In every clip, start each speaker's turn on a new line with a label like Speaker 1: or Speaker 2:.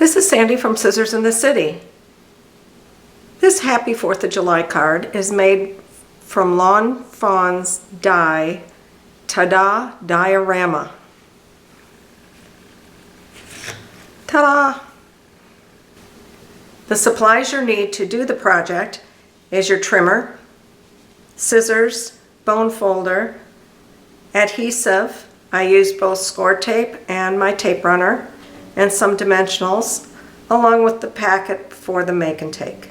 Speaker 1: This is Sandy from Scissors in the City. This Happy 4th of July card is made from Fawn's die, TaDa Diorama. Ta-da! The supplies you need to do the project is your trimmer, scissors, bone folder, adhesive. I used both score tape and my tape runner, and some dimensionals, along with the packet for the make and take.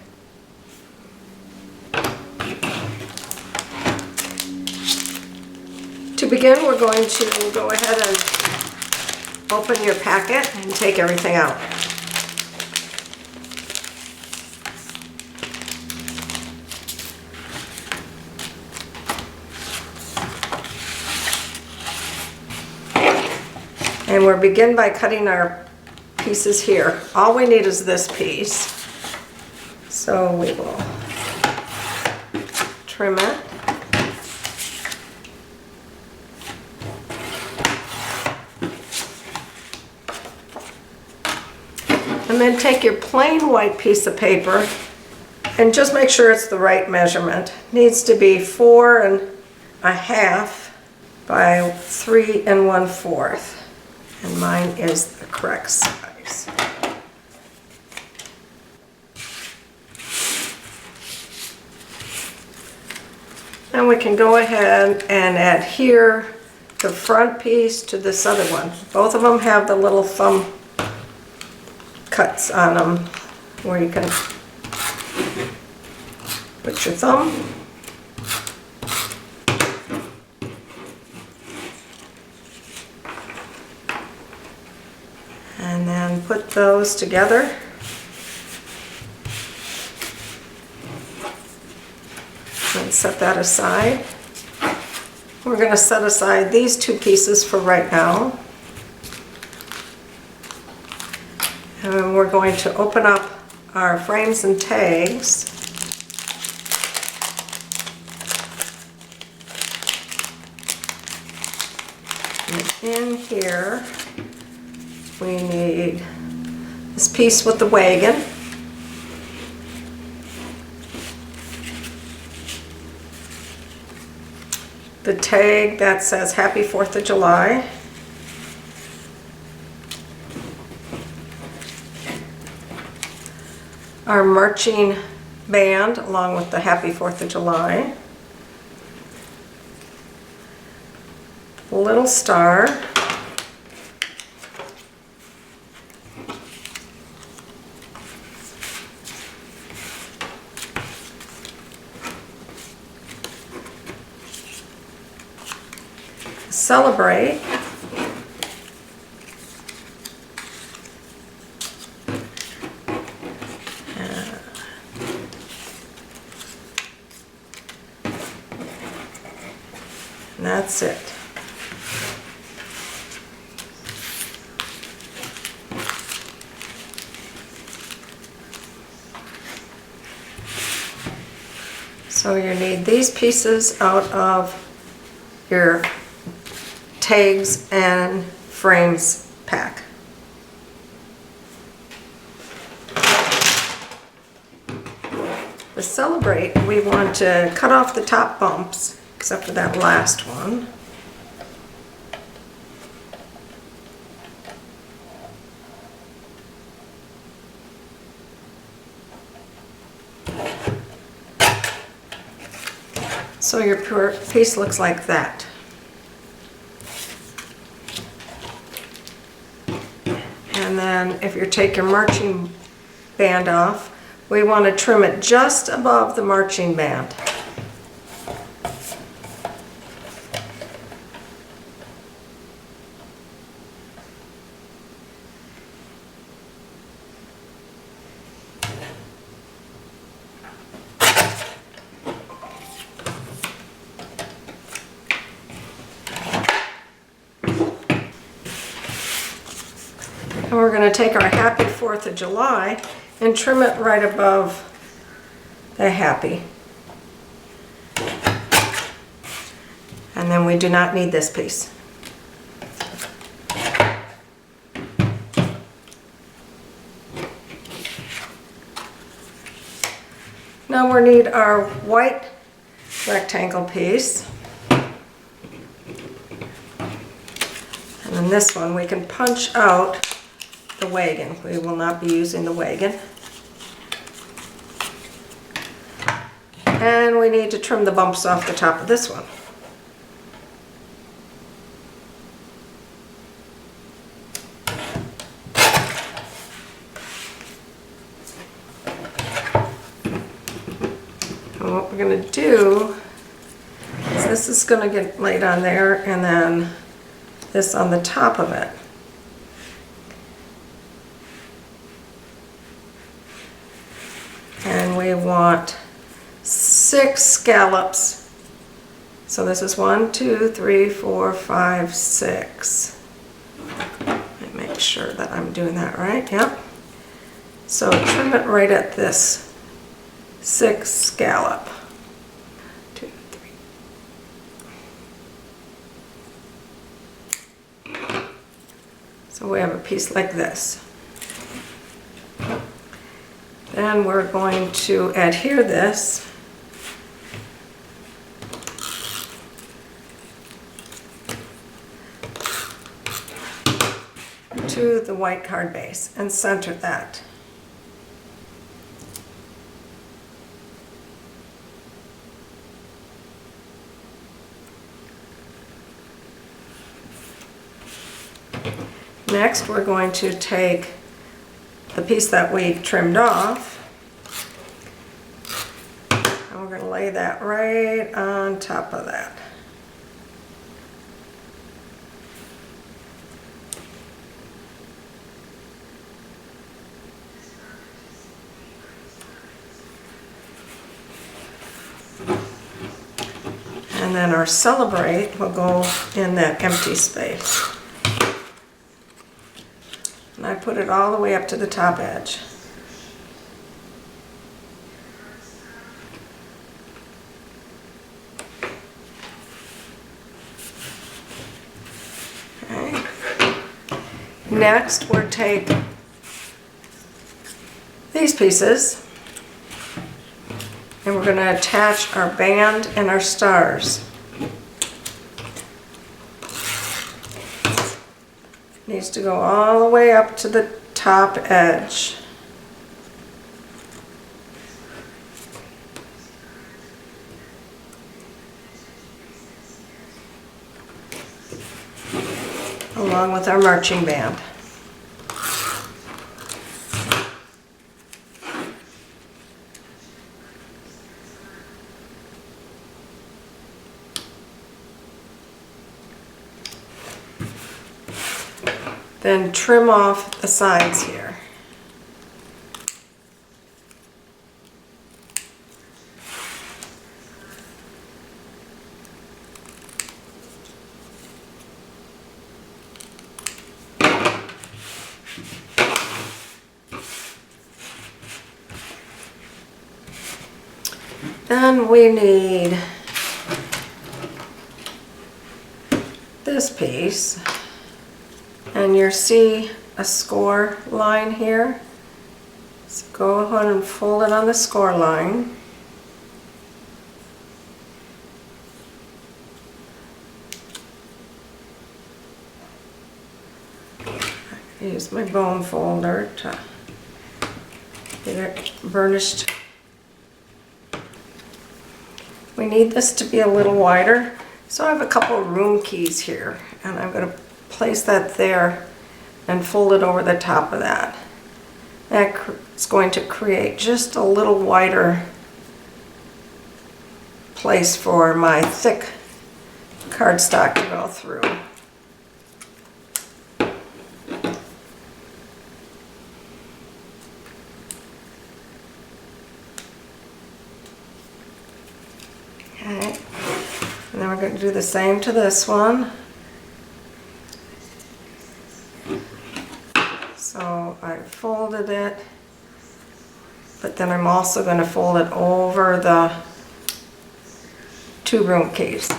Speaker 1: To begin, we're going to go ahead and open your packet and take everything out. And we'll begin by cutting our pieces here. All we need is this piece. So we will trim it. And then take your plain white piece of paper and just make sure it's the right measurement. It needs to be 4.5 by 3 1/4. And mine is the correct size. And we can go ahead and adhere the front piece to this other one. Both of them have the little thumb cuts on them where you can put your thumb. And then put those together. And set that aside. We're going to set aside these two pieces for right now. And we're going to open up our frames and tags. And in here, we need this piece with the wagon. The tag that says Happy 4th of July. Our marching band along with the Happy 4th of July. The little star. Celebrate. And that's it. So you need these pieces out of your tags and frames pack. To celebrate, we want to cut off the top bumps, except for that last one. So your piece looks like that. And then if you take your marching band off, we want to trim it just above the marching band. And we're going to take our Happy 4th of July and trim it right above the Happy. And then we do not need this piece. Now we need our white rectangle piece. And then this one we can punch out the wagon. We will not be using the wagon. And we need to trim the bumps off the top of this one. And what we're going to do is this is going to get laid on there, and then this on the top of it. And we want 6 scallops. So this is 1, 2, 3, 4, 5, 6. Let me make sure that I'm doing that right. Yep. So trim it right at this 6 scallop. 2, 3. So we have a piece like this. Then we're going to adhere this to the white card base and center that. Next, we're going to take the piece that we trimmed off, and we're going to lay that right on top of that. And then our celebrate will go in that empty space. And I put it all the way up to the top edge. Okay. Next, we'll take these pieces and we're going to attach our band and our stars. Needs to go all the way up to the top edge. Along with our marching band. Then trim off the sides here. Then we need this piece. And you see a score line here. So go ahead and fold it on the score line. I use my bone folder to get it burnished. We need this to be a little wider. So I have a couple of room keys here, and I'm going to place that there and fold it over the top of that. That's going to create just a little wider place for my thick cardstock to go through. Okay, and then we're going to do the same to this one. So I folded it, but then I'm also going to fold it over the 2 room keys.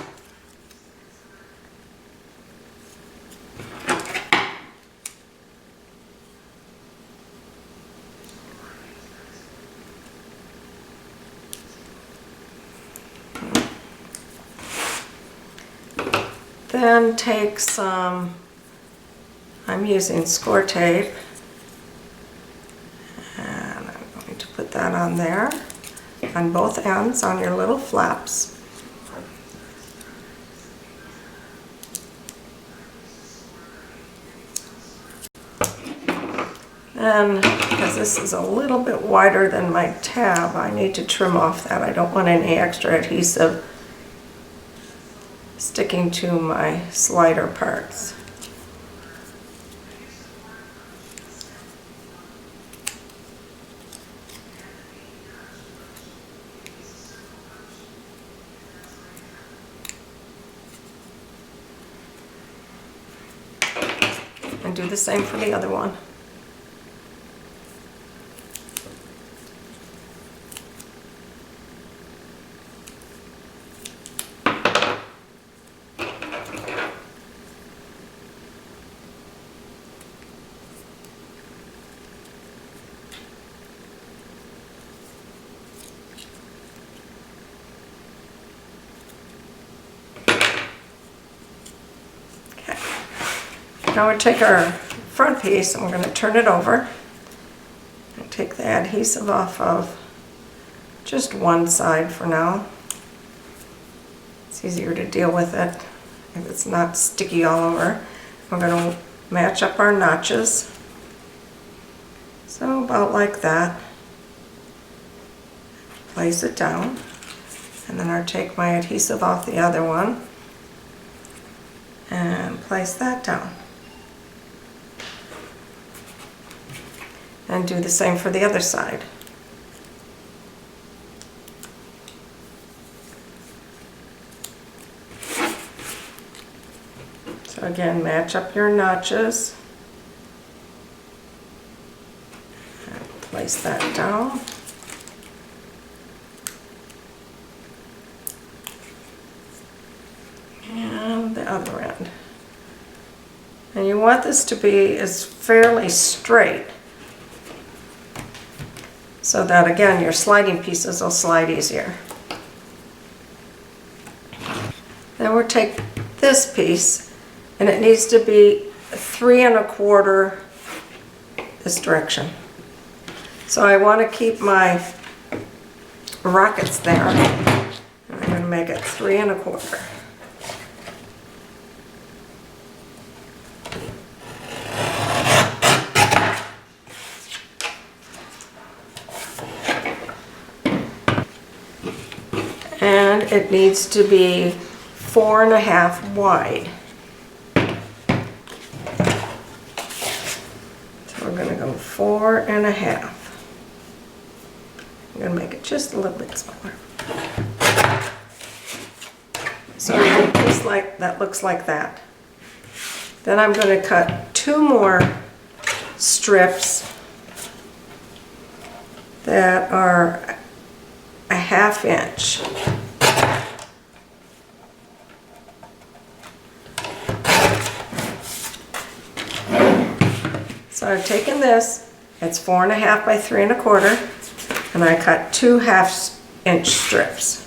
Speaker 1: then take some, I'm using score tape, and I'm going to put that on there, on both ends, on your little flaps. And because this is a little bit wider than my tab, I need to trim off that. I don't want any extra adhesive sticking to my slider parts. And do the same for the other one. Now we take our front piece and we're going to turn it over and take the adhesive off of just one side for now. It's easier to deal with it if it's not sticky all over. We're going to match up our notches. So about like that. Place it down, and then I'll take my adhesive off the other one and place that down. And do the same for the other side. So again, match up your notches. And place that down. And the other end. And you want this to be as fairly straight, so that again your sliding pieces will slide easier. Then we'll take this piece, and it needs to be 3 1/4 this direction. So I want to keep my rockets there, and I'm going to make it 3 1/4. And it needs to be 4 1/2 wide. So we're going to go 4 1/2. I'm going to make it just a little bit smaller. So I make this like that, looks like that. Then I'm going to cut 2 more strips that are a 1/2 inch. So I've taken this, it's 4 1/2 by 3 1/4, and I cut 2 1/2 inch strips.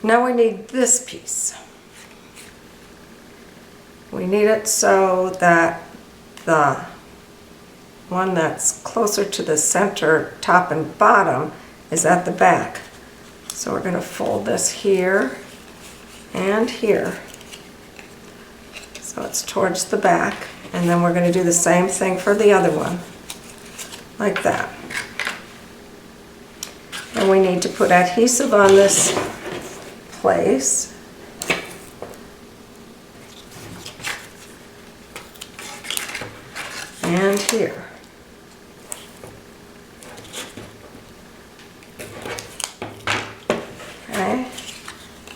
Speaker 1: Now we need this piece. We need it so that the one that's closer to the center, top and bottom, is at the back. So we're going to fold this here and here. So it's towards the back, and then we're going to do the same thing for the other one, like that. And we need to put adhesive on this place. And here. Okay,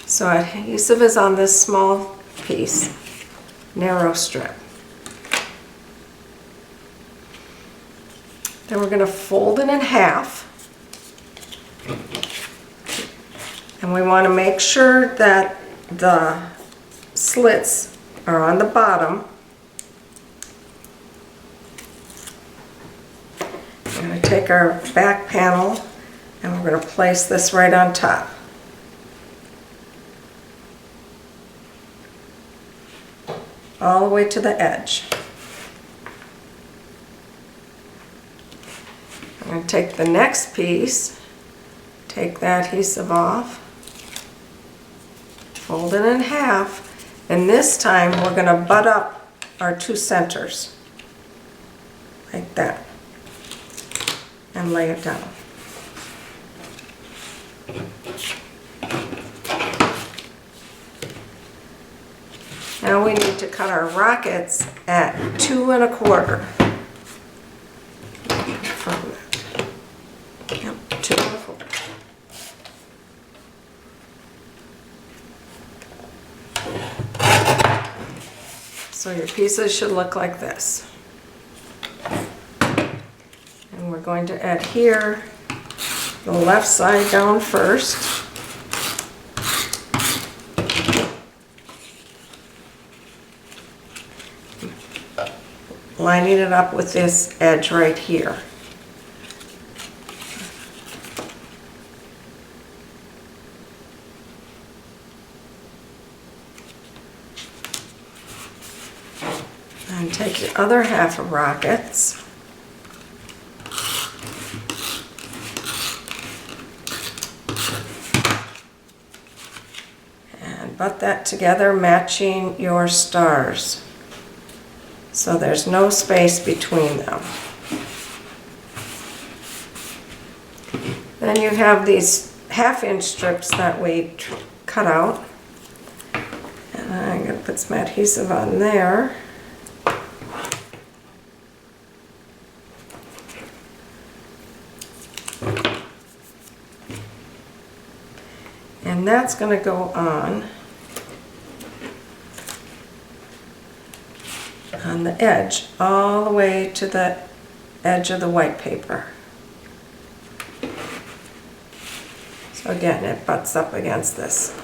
Speaker 1: so adhesive is on this small piece, narrow strip. Then we're going to fold it in half. And we want to make sure that the slits are on the bottom. We're going to take our back panel and we're going to place this right on top. All the way to the edge. I'm going to take the next piece, take that adhesive off, fold it in half, and this time we're going to butt up our two centers, like that, and lay it down. Now we need to cut our rockets at 2 1/4. From that. Yep, 2 1/4. So your pieces should look like this. And we're going to adhere the left side down first. Lining it up with this edge right here. And take your other half of rockets. And butt that together, matching your stars. So there's no space between them. Then you have these 1/2-inch strips that we cut out. And I'm going to put some adhesive on there. And that's going to go on the edge, all the way to the edge of the white paper. So again, it butts up against this.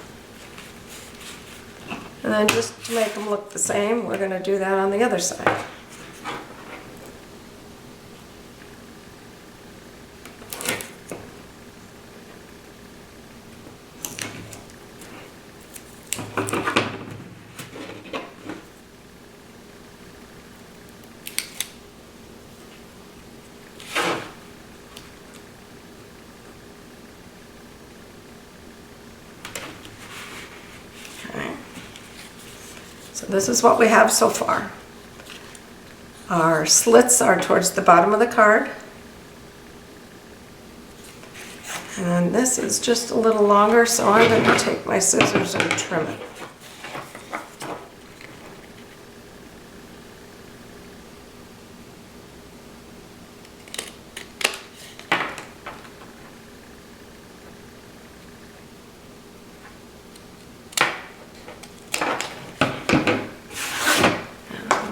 Speaker 1: And then just to make them look the same, we're going to do that on the other side. So this is what we have so far. Our slits are towards the bottom of the card. And then this is just a little longer, so I'm going to take my scissors and trim it.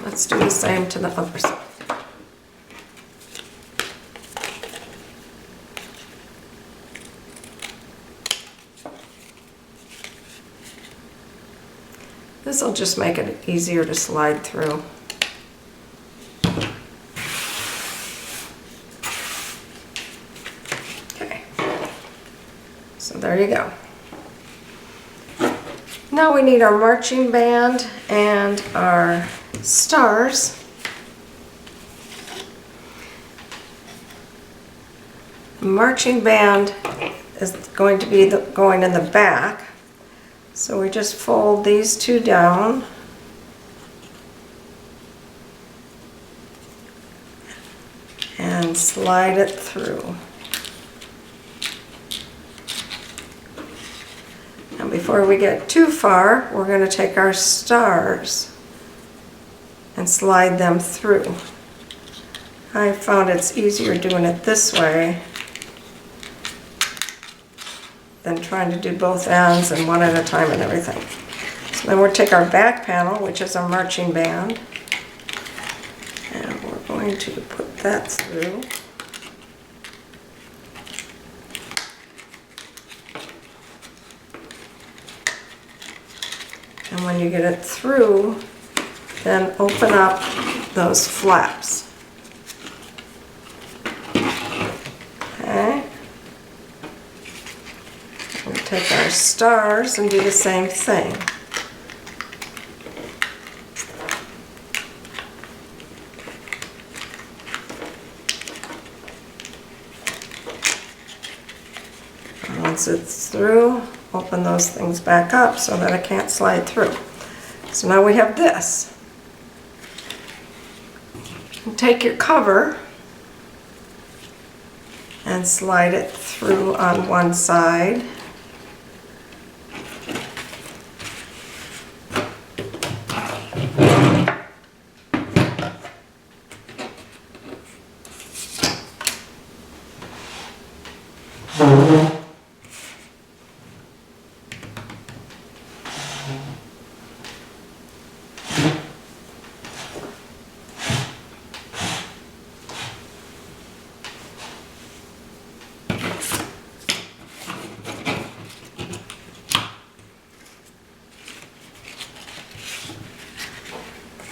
Speaker 1: Let's do the same to the other side. This will just make it easier to slide through. Okay, so there you go. Now we need our marching band and our stars. The marching band is going to be going in the back, so we just fold these two down and slide it through. And before we get too far, we're going to take our stars and slide them through. I found it's easier doing it this way than trying to do both ends and one at a time and everything. So then we'll take our back panel, which is our marching band, and we're going to put that through. And when you get it through, then open up those flaps. stars and do the same thing. Once it's through, open those things back up so that it can't slide through. So now we have this. You take your cover and slide it through on one side.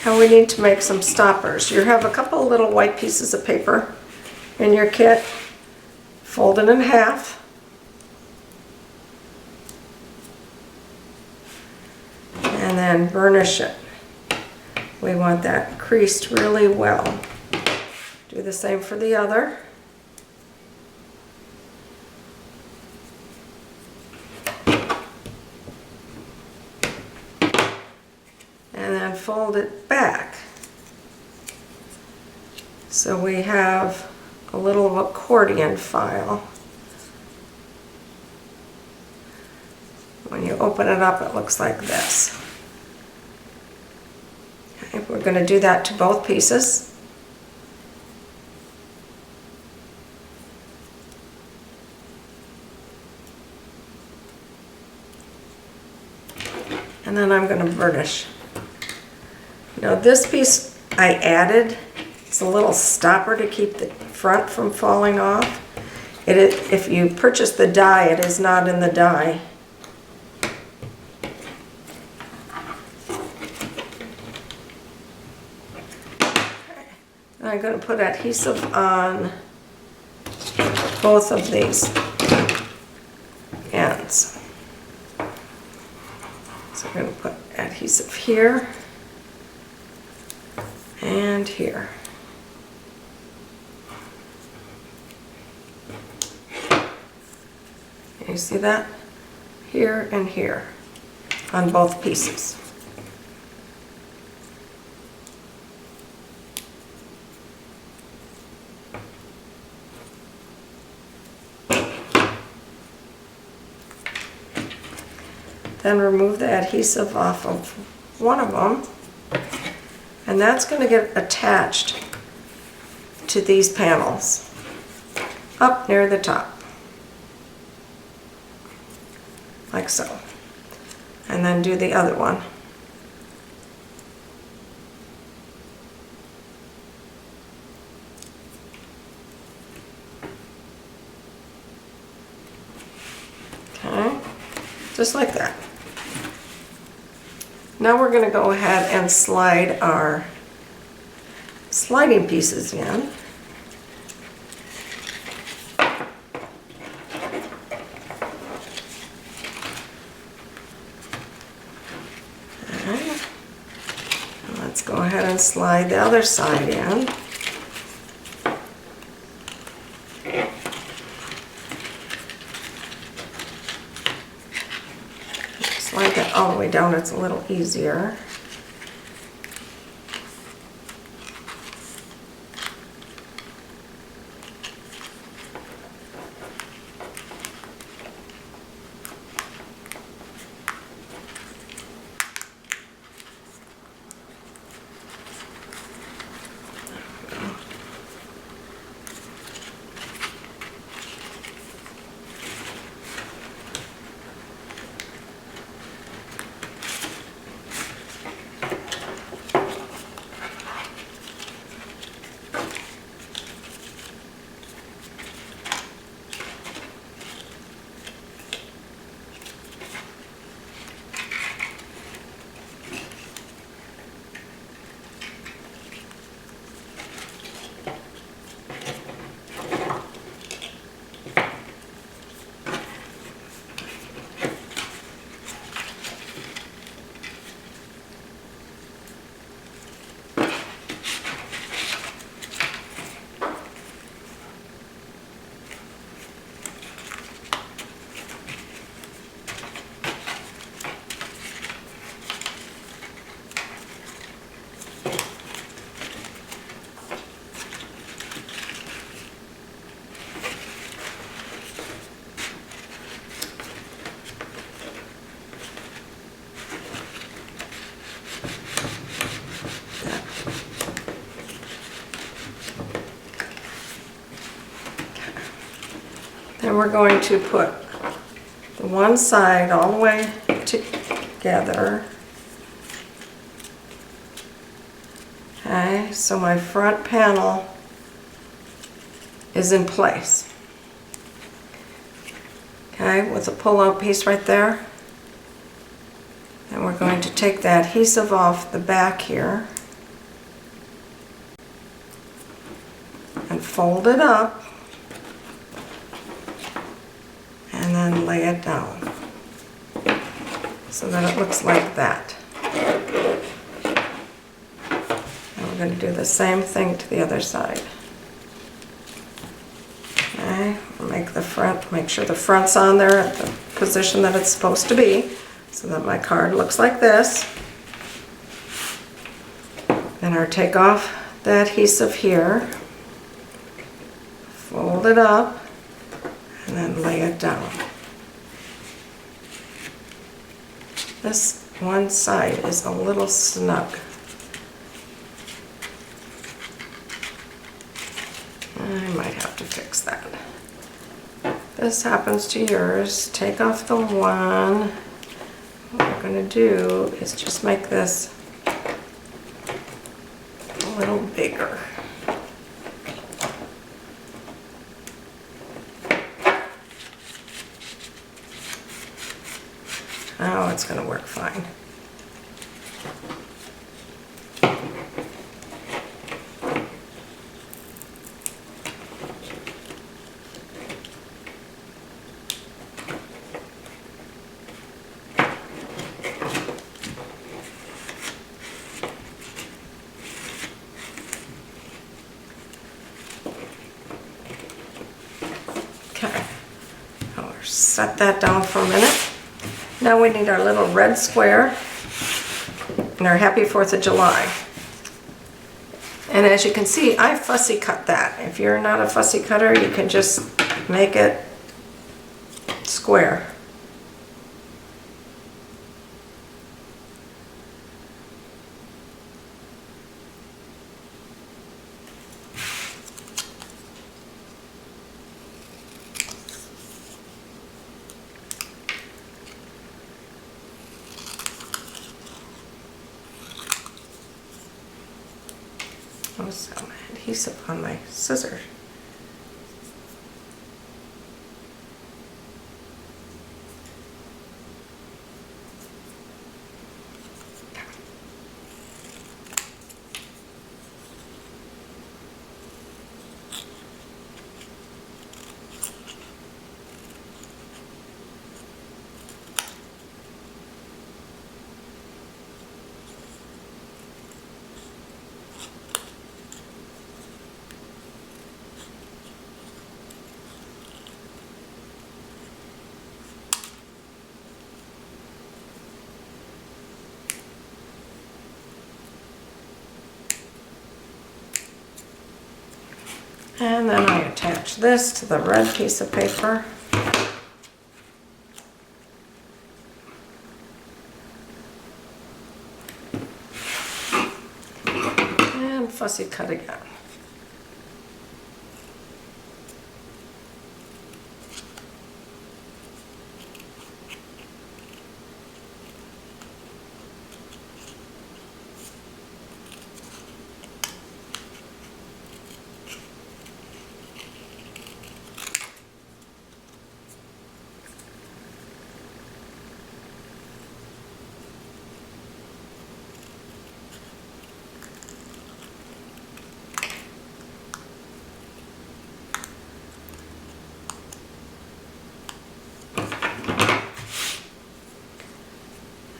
Speaker 1: And we need to make some stoppers. You have a couple little white pieces of paper in your kit. Fold it in half. And then burnish it. We want that creased really well. Do the same for the other. And then fold it back. So we have a little accordion file. When you open it up, it looks like this. Okay, we're going to do that to both pieces. And then I'm going to burnish. Now this piece I added, it's a little stopper to keep the front from falling off. If you purchase the die, it is not in the die. And I'm going to put adhesive on both of these ends. So I'm going to put adhesive here and here. You see that? Here and here on both pieces. Then remove the adhesive off of one of them, and that's going to get attached to these panels up near the top, like so. And then do the other one. Okay, just like that. Now we're going to go ahead and slide our sliding pieces in. Okay. Let's go ahead and slide the other side in. Slide that all the way down, it's a little easier. we're going to put the one side all the way together. Okay, so my front panel is in place. Okay, with a pull-out piece right there. And we're going to take the adhesive off the back here and fold it up and then lay it down so that it looks like that. And we're going to do the same thing to the other side. Okay, make sure the front's on there at the position that it's supposed to be, so that my card looks like this. Then I'll take off the adhesive here, fold it up, and then lay it down. This one side is a little snug. I might have to fix that. This happens to yours. Take off the one. What we're going to do is just make this a little bigger. Oh, it's going to work fine. Okay, I'll set that down for a minute. Now we need our little red square and our Happy 4th of July. And as you can see, I fussy cut that. If you're not a fussy cutter, you can just make it square. Some adhesive on my scissors. And then I attach this to the red piece of paper. And fussy cut again.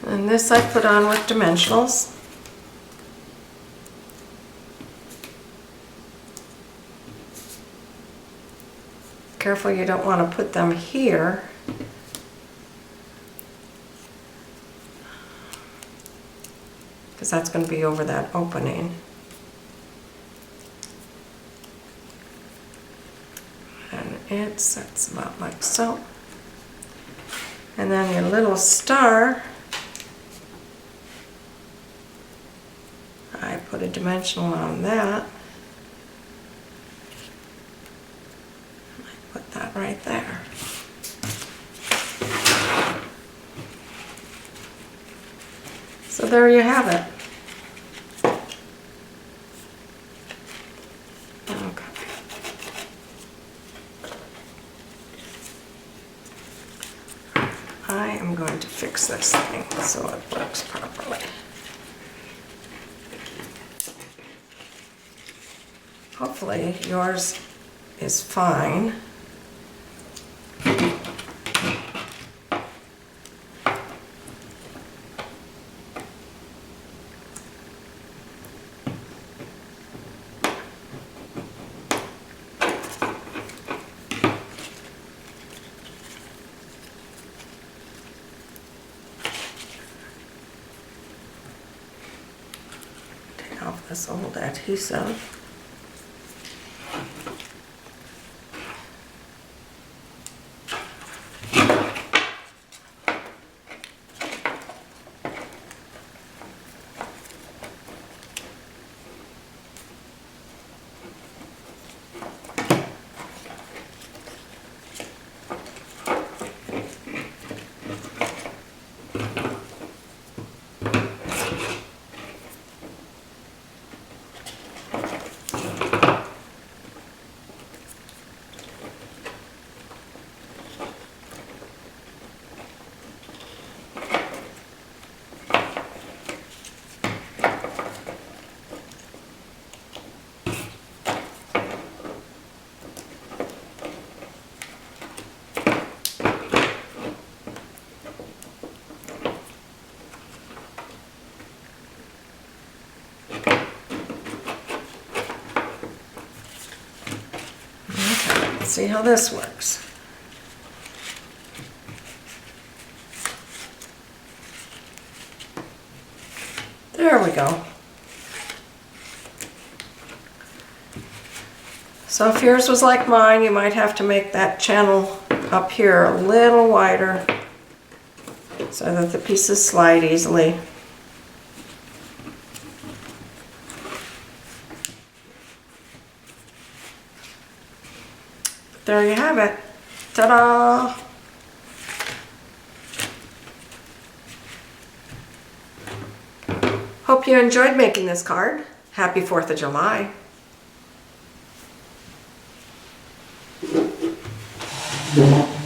Speaker 1: And this I put on with dimensionals. Careful, you don't want to put them here. Because that's going to be over that opening. And it sits about like so. And then your little star, I put a dimensional on that. I put that right there. So there you have it. Okay. I am going to fix this thing so it works properly. Hopefully yours is fine. Take off this old adhesive. Let's see how this works. There we go. So if yours was like mine, you might have to make that channel up here a little wider so that the pieces slide easily. There you have it. Ta-da! Hope you enjoyed making this card. Happy 4th of July.
Speaker 2: Yeah.